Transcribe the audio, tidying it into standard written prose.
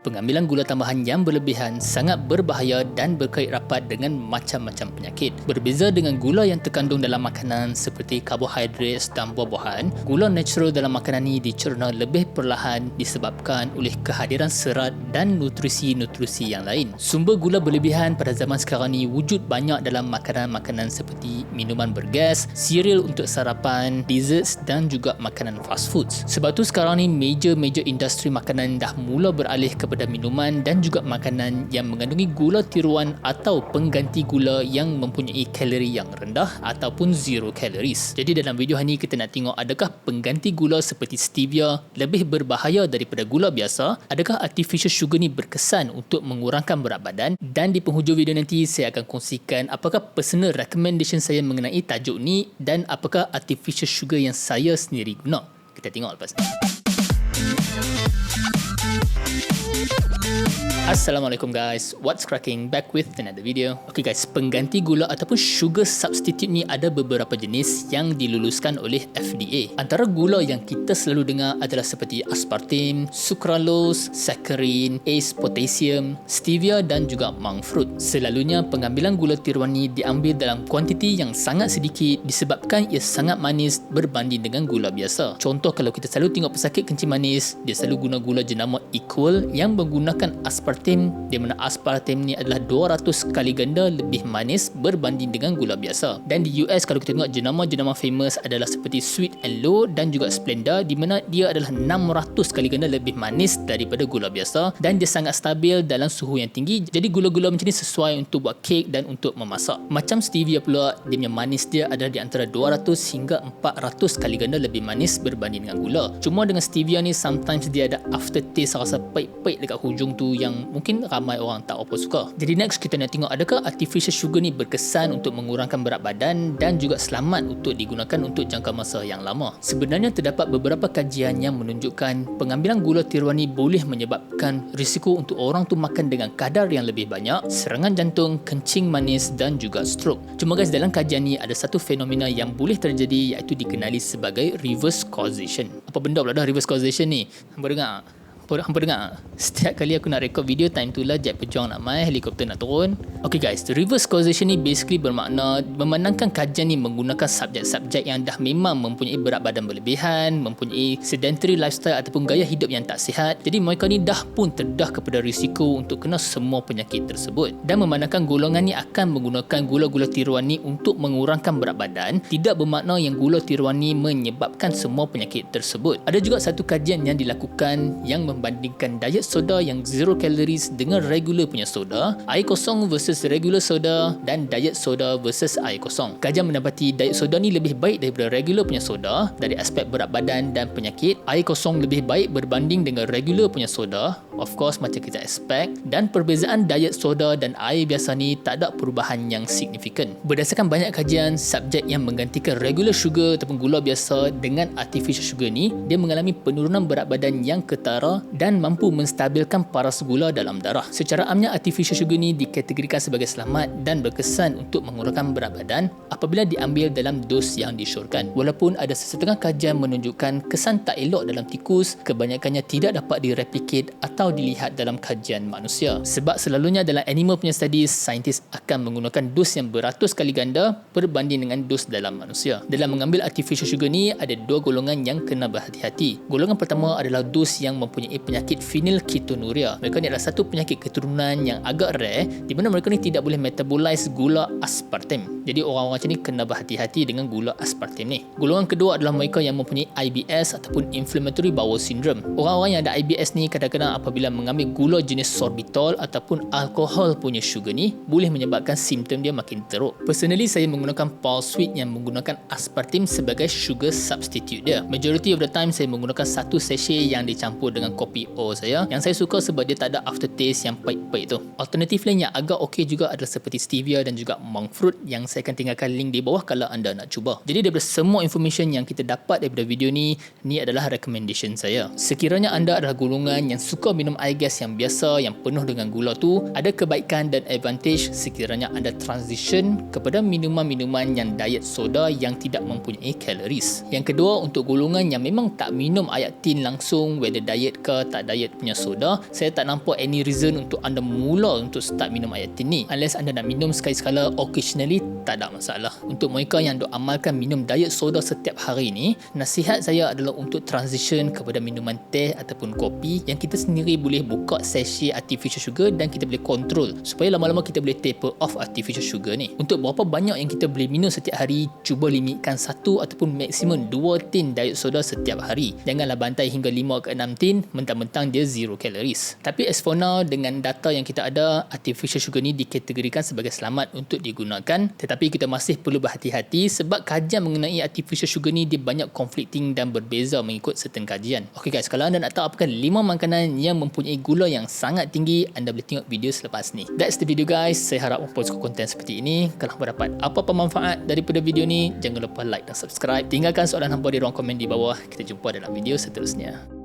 Pengambilan gula tambahan yang berlebihan sangat berbahaya dan berkait rapat dengan macam-macam penyakit. Berbeza dengan gula yang terkandung dalam makanan seperti karbohidrat dan buah-buahan, gula natural dalam makanan ini dicerna lebih perlahan disebabkan oleh kehadiran serat dan nutrisi-nutrisi yang lain. Sumber gula berlebihan pada zaman sekarang ni wujud banyak dalam makanan-makanan seperti minuman bergas, cereal untuk sarapan, desserts dan juga makanan fast foods. Sebab tu sekarang ni major industri makanan dah mula beralih kepada minuman dan juga makanan yang mengandungi gula tiruan atau pengganti gula yang mempunyai kalori yang rendah ataupun zero calories. Jadi dalam video hari ni kita nak tengok adakah pengganti gula seperti stevia lebih berbahaya daripada gula biasa, adakah artificial sugar ni berkesan untuk mengurangkan berat badan, dan di penghujung video nanti saya akan kongsikan apakah personal recommendation saya mengenai tajuk ni dan apakah artificial sugar yang saya sendiri guna. Kita tengok lepas ni. Assalamualaikum guys, what's cracking, back with another video. Okay guys, pengganti gula ataupun sugar substitute ni ada beberapa jenis yang diluluskan oleh FDA. Antara gula yang kita selalu dengar adalah seperti aspartame, sucralose, saccharin, ACE, potassium, stevia dan juga monk fruit. Selalunya pengambilan gula tiruan ni diambil dalam kuantiti yang sangat sedikit disebabkan ia sangat manis berbanding dengan gula biasa. Contoh, kalau kita selalu tengok pesakit kencing manis, dia selalu guna gula jenama equal yang menggunakan aspartame, di mana aspartame ni adalah 200 kali ganda lebih manis berbanding dengan gula biasa. Dan di US kalau kita tengok jenama-jenama famous adalah seperti Sweet and Low dan juga Splenda, di mana dia adalah 600 kali ganda lebih manis daripada gula biasa dan dia sangat stabil dalam suhu yang tinggi. Jadi gula-gula macam ni sesuai untuk buat kek dan untuk memasak. Macam stevia pula, dia punya manis dia adalah di antara 200 hingga 400 kali ganda lebih manis berbanding dengan gula. Cuma dengan stevia ni sometimes dia ada aftertaste rasa pahit-pahit dekat hujung tu yang mungkin ramai orang tak apa suka. Jadi next kita nak tengok adakah artificial sugar ni berkesan untuk mengurangkan berat badan dan juga selamat untuk digunakan untuk jangka masa yang lama. Sebenarnya terdapat beberapa kajian yang menunjukkan pengambilan gula tiruan ni boleh menyebabkan risiko untuk orang tu makan dengan kadar yang lebih banyak, serangan jantung, kencing manis dan juga stroke. Cuma guys, dalam kajian ni ada satu fenomena yang boleh terjadi iaitu dikenali sebagai reverse causation. Apa benda pula dah reverse causation ni? Hampa dengar? Hampa dengar? Setiap kali aku nak record video, time tu lah jet pejuang nak mai, helikopter nak turun. Okay guys, reverse causation ni basically bermakna memandangkan kajian ni menggunakan subjek-subjek yang dah memang mempunyai berat badan berlebihan, mempunyai sedentary lifestyle ataupun gaya hidup yang tak sihat. Jadi mereka ni dah pun terdedah kepada risiko untuk kena semua penyakit tersebut. Dan memandangkan golongan ni akan menggunakan gula-gula tiruan ni untuk mengurangkan berat badan, tidak bermakna yang gula tiruan ni menyebabkan semua penyakit tersebut. Ada juga satu kajian yang dilakukan yang membandingkan diet soda yang zero calories dengan regular punya soda, air kosong versus regular soda, dan diet soda versus air kosong. Kajian mendapati diet soda ni lebih baik daripada regular punya soda dari aspek berat badan dan penyakit. Air kosong lebih baik berbanding dengan regular punya soda, of course macam kita expect, dan perbezaan diet soda dan air biasa ni tak ada perubahan yang signifikan. Berdasarkan banyak kajian, subjek yang menggantikan regular sugar ataupun gula biasa dengan artificial sugar ni, dia mengalami penurunan berat badan yang ketara dan mampu menstabilkan paras gula dalam darah. Secara amnya, artificial sugar ni dikategorikan sebagai selamat dan berkesan untuk mengurangkan berat badan apabila diambil dalam dos yang disyorkan. Walaupun ada sesetengah kajian menunjukkan kesan tak elok dalam tikus, kebanyakannya tidak dapat direplicate atau dilihat dalam kajian manusia. Sebab selalunya dalam animal punya studies, saintis akan menggunakan dos yang beratus kali ganda berbanding dengan dos dalam manusia. Dalam mengambil artificial sugar ni, ada dua golongan yang kena berhati-hati. Golongan pertama adalah dos yang mempunyai penyakit phenylketonuria. Mereka ni adalah satu penyakit keturunan yang agak rare di mana mereka ni tidak boleh metabolize gula aspartame. Jadi orang-orang macam ni kena berhati-hati dengan gula aspartame ni. Golongan kedua adalah mereka yang mempunyai IBS ataupun inflammatory bowel syndrome. Orang-orang yang ada IBS ni kadang-kadang apabila mengambil gula jenis sorbitol ataupun alkohol punya sugar ni boleh menyebabkan simptom dia makin teruk. Personally, saya menggunakan Pulse Sweet yang menggunakan aspartame sebagai sugar substitute dia. Majority of the time saya menggunakan satu sachet yang dicampur dengan kopi O saya, yang saya suka sebab dia tak ada aftertaste yang pahit-pahit tu. Alternatif lain yang agak okey juga adalah seperti stevia dan juga monk fruit yang saya akan tinggalkan link di bawah kalau anda nak cuba. Jadi daripada semua information yang kita dapat daripada video ni adalah recommendation saya. Sekiranya anda adalah golongan yang suka minum air gas yang biasa, yang penuh dengan gula tu, ada kebaikan dan advantage sekiranya anda transition kepada minuman-minuman yang diet soda yang tidak mempunyai calories. Yang kedua, untuk golongan yang memang tak minum air tin langsung, whether diet ke tak diet punya soda, saya tak nampak any reason untuk anda mula untuk start minum air tin ni. Unless anda nak minum sekali-sekala occasionally, tak ada masalah. Untuk mereka yang dok amalkan minum diet soda setiap hari ni, nasihat saya adalah untuk transition kepada minuman teh ataupun kopi yang kita sendiri boleh buka sachet artificial sugar dan kita boleh control supaya lama-lama kita boleh taper off artificial sugar ni. Untuk berapa banyak yang kita boleh minum setiap hari, cuba limitkan 1 ataupun maksimum 2 tin diet soda setiap hari. Janganlah bantai hingga 5 ke 6 tin mentang-mentang dia zero calories. Tapi as for now, dengan data yang kita ada, artificial sugar ni dikategorikan sebagai selamat untuk digunakan, tetapi kita masih perlu berhati-hati sebab kajian mengenai artificial sugar ni dia banyak conflicting dan berbeza mengikut certain kajian. Okay guys, kalau anda nak tahu apakah 5 makanan yang mempunyai gula yang sangat tinggi, anda boleh tengok video selepas ni. That's the video guys. Saya harap mempost konten seperti ini. Kalau hampa dapat apa-apa manfaat daripada video ni, jangan lupa like dan subscribe. Tinggalkan soalan hampa di ruang komen di bawah. Kita jumpa dalam video seterusnya.